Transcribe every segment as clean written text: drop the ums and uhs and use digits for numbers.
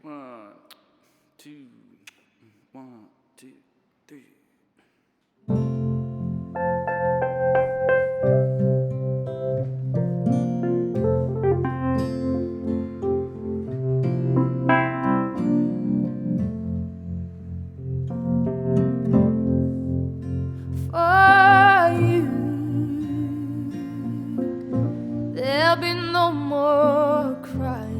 1, 2, 1, 2, 3. For you, there'll be no more crying.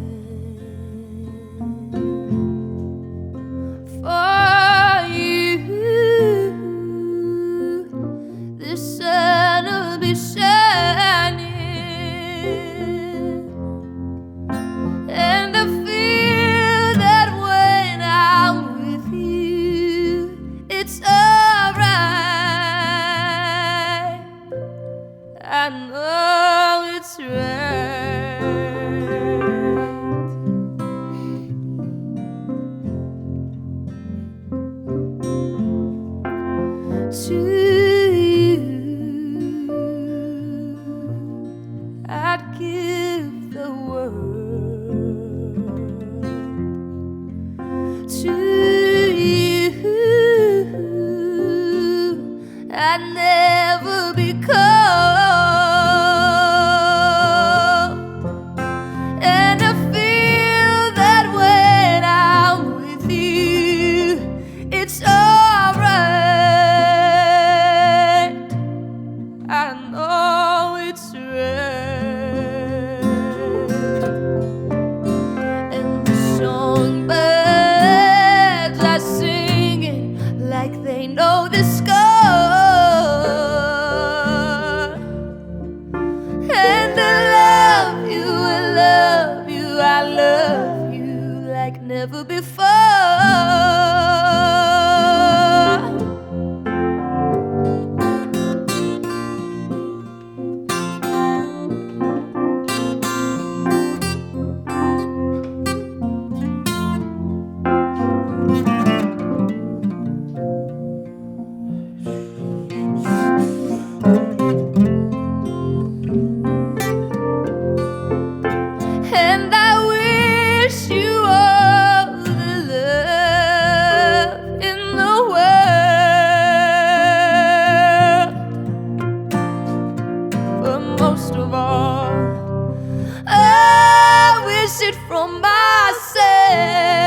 For you, the sun will be shining, and I feel that when I'm with you, it's alright. I know it's right. To you, I'd give the world. To you, I'd never be cold. And I feel that when I'm with you, it's alright. I know it's right. And the songbirds are singing like they know the score. And I love you like never before. And I wish you all the love in the world. But most of all, I wish it from myself.